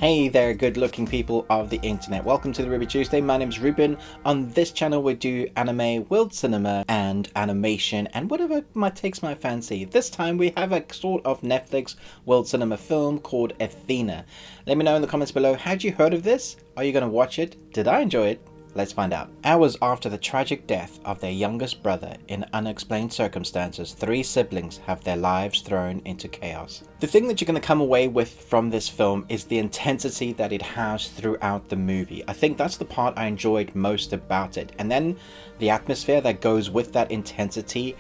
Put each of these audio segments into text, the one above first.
Hey there, good looking people of the internet. Welcome to the Ruby Tuesday. My name's Ruben. On this channel we do anime, world cinema and animation and whatever takes my fancy. This time we have a sort of Netflix world cinema film called Athena. Let me know in the comments below, had you heard of this? Are you going to watch it? Did I enjoy it? Let's find out. Hours after the tragic death of their youngest brother in unexplained circumstances, three siblings have their lives thrown into chaos. The thing that you're going to come away with from this film is the intensity that it has throughout the movie. I think that's the part I enjoyed most about it. And then the atmosphere that goes with that intensity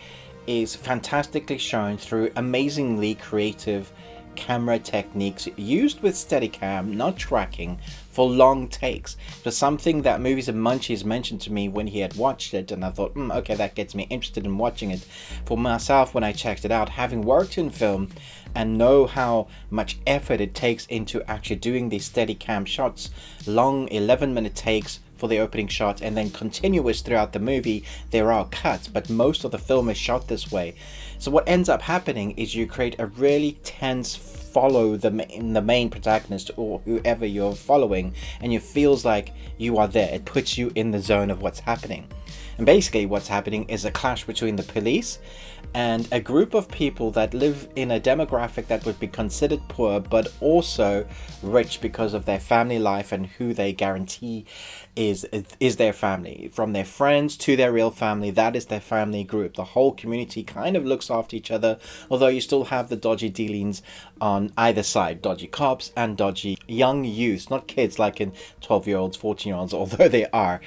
is fantastically shown through amazingly creative camera techniques used with Steadicam, not tracking, for long takes. It was something that Movies and Munchies mentioned to me when he had watched it, and I thought, okay, that gets me interested in watching it. For myself, when I checked it out, having worked in film and know how much effort it takes into actually doing these Steadicam shots, long 11-minute takes for the opening shot and then continuous throughout the movie. There are cuts, but most of the film is shot this way. So what ends up happening is you create a really tense follow the main protagonist or whoever you're following, and it feels like you are there. It puts you in the zone of what's happening. And basically what's happening is a clash between the police and a group of people that live in a demographic that would be considered poor but also rich because of their family life and who they guarantee is their family. From their friends to their real family, that is their family group. The whole community kind of looks after each other, although you still have the dodgy dealings on either side. Dodgy cops and dodgy young youths, not kids like in 12-year-olds, 14-year-olds, although they are.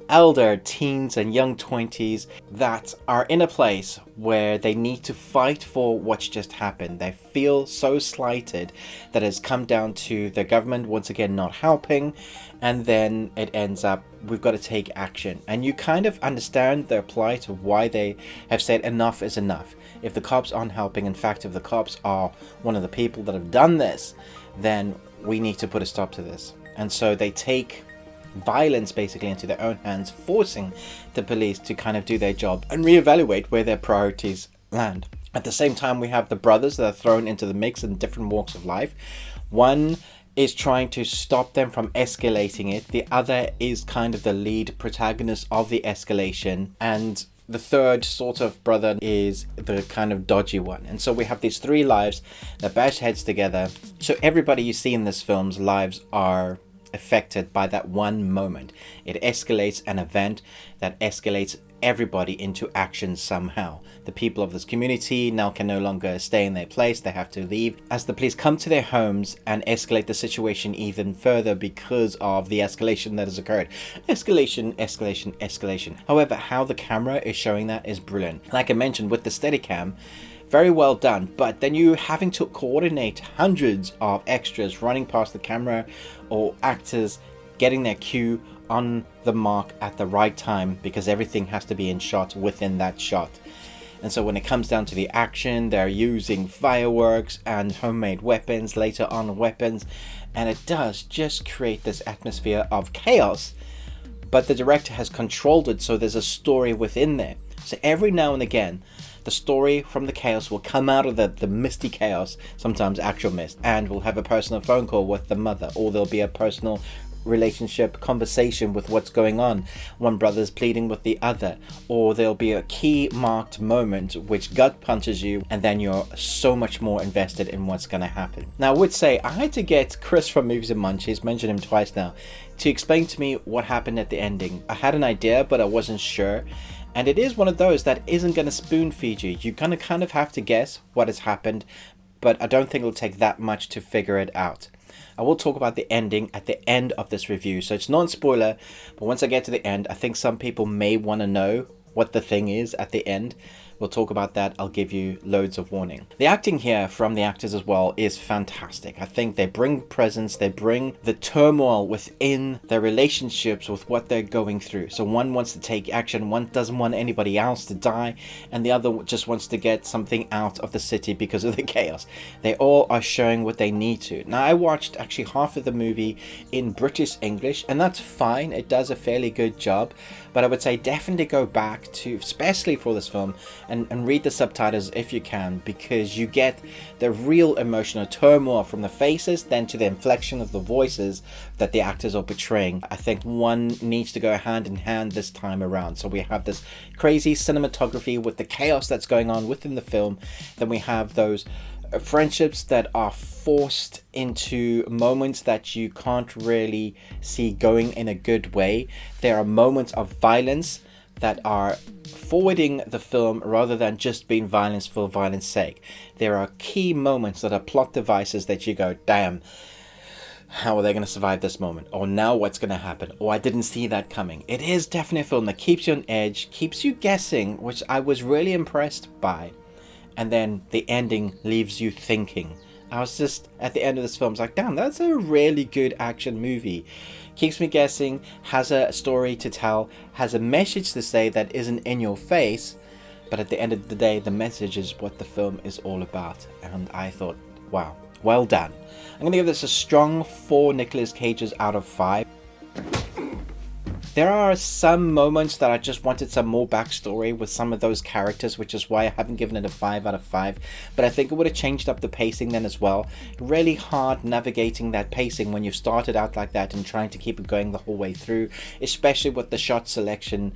Elder teens and young 20s that are in a place where they need to fight for what's just happened. They feel so slighted that it's come down to the government once again not helping, and then it ends up we've got to take action. And you kind of understand their plight of why they have said enough is enough. If the cops aren't helping, in fact if the cops are one of the people that have done this, then we need to put a stop to this. And so they take violence basically into their own hands, forcing the police to kind of do their job and reevaluate where their priorities land. At the same time, we have the brothers that are thrown into the mix in different walks of life. One is trying to stop them from escalating it. The other is kind of the lead protagonist of the escalation, and the third sort of brother is the kind of dodgy one. And so we have these three lives that bash heads together. So everybody you see in this film's lives are affected by that one moment. It escalates an event that escalates everybody into action somehow. The people of this community now can no longer stay in their place. They have to leave as the police come to their homes and escalate the situation even further because of the escalation that has occurred. Escalation, escalation, escalation. However, how the camera is showing that is brilliant. Like I mentioned with the Steadicam, very well done, but then you having to coordinate hundreds of extras running past the camera or actors getting their cue on the mark at the right time because everything has to be in shot within that shot. And so when it comes down to the action, they're using fireworks and homemade weapons, later on weapons, and it does just create this atmosphere of chaos, but the director has controlled it so there's a story within there. So every now and again the story from the chaos will come out of the misty chaos, sometimes actual mist, and we'll have a personal phone call with the mother, or there'll be a personal relationship conversation with what's going on. One brother's pleading with the other, or there'll be a key marked moment which gut punches you, and then you're so much more invested in what's going to happen. Now I would say I had to get Chris from Movies and Munchies, mentioned him twice now, to explain to me what happened at the ending. I had an idea but I wasn't sure. And it is one of those that isn't going to spoon feed you. You're going to kind of have to guess what has happened, but I don't think it'll take that much to figure it out. I will talk about the ending at the end of this review, so it's non-spoiler, but once I get to the end, I think some people may want to know what the thing is at the end. We'll talk about that. I'll give you loads of warning. The acting here from the actors as well is fantastic. I think they bring presence, they bring the turmoil within their relationships with what they're going through. So one wants to take action, one doesn't want anybody else to die, and the other just wants to get something out of the city because of the chaos. They all are showing what they need to. Now I watched actually half of the movie in British English, and that's fine. It does a fairly good job, but I would say definitely go back to, especially for this film, and read the subtitles if you can, because you get the real emotional turmoil from the faces, then to the inflection of the voices that the actors are portraying. I think one needs to go hand in hand this time around. So we have this crazy cinematography with the chaos that's going on within the film, then we have those friendships that are forced into moments that you can't really see going in a good way. There are moments of violence that are forwarding the film rather than just being violence for violence sake. There are key moments that are plot devices that you go, damn, how are they going to survive this moment? Or now what's going to happen? Or I didn't see that coming. It is definitely a film that keeps you on edge, keeps you guessing, which I was really impressed by. And then the ending leaves you thinking. I was just, at the end of this film, I was like, damn, that's a really good action movie. Keeps me guessing, has a story to tell, has a message to say that isn't in your face, but at the end of the day, the message is what the film is all about. And I thought, wow, well done. I'm going to give this a strong 4 Nicolas Cages out of 5. There are some moments that I just wanted some more backstory with some of those characters, which is why I haven't given it a 5 out of 5. But I think it would have changed up the pacing then as well. Really hard navigating that pacing when you've started out like that and trying to keep it going the whole way through, especially with the shot selection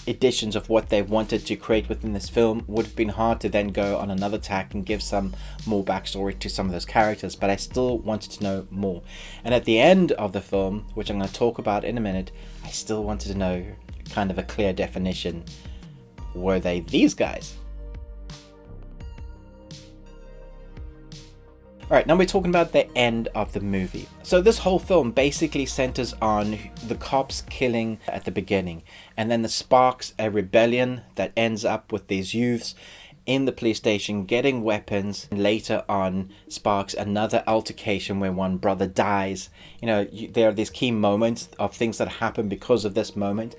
editions of what they wanted to create within this film. Would have been hard to then go on another tack and give some more backstory to some of those characters, but I still wanted to know more. And at the end of the film, which I'm going to talk about in a minute, I still wanted to know kind of a clear definition. Were they these guys? Alright, now we're talking about the end of the movie. So this whole film basically centers on the cops killing at the beginning, and then the sparks a rebellion that ends up with these youths in the police station getting weapons, and later on sparks another altercation where one brother dies. You know, there are these key moments of things that happen because of this moment.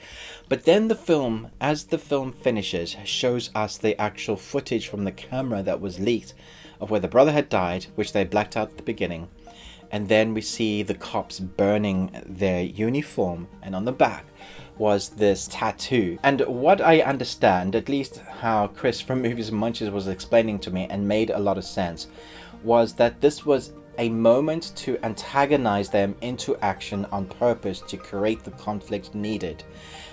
But then the film, as the film finishes, shows us the actual footage from the camera that was leaked of where the brother had died, which they blacked out at the beginning. And then we see the cops burning their uniform, and on the back was this tattoo. And what I understand, at least how Chris from Movies and Munchies was explaining to me, and made a lot of sense, was that this was a moment to antagonize them into action on purpose to create the conflict needed.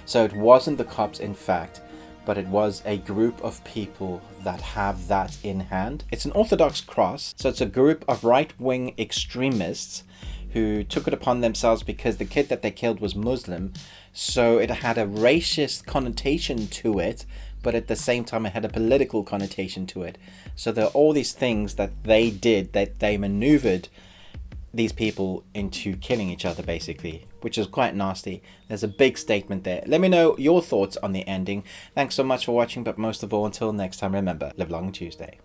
So it wasn't the cops in fact, but it was a group of people that have that in hand. It's an Orthodox cross, so it's a group of right-wing extremists who took it upon themselves because the kid that they killed was Muslim, so it had a racist connotation to it, but at the same time it had a political connotation to it. So there are all these things that they did, that they maneuvered these people into killing each other basically, which is quite nasty. There's a big statement there. Let me know your thoughts on the ending. Thanks so much for watching, but most of all, until next time, remember, live long Tuesday.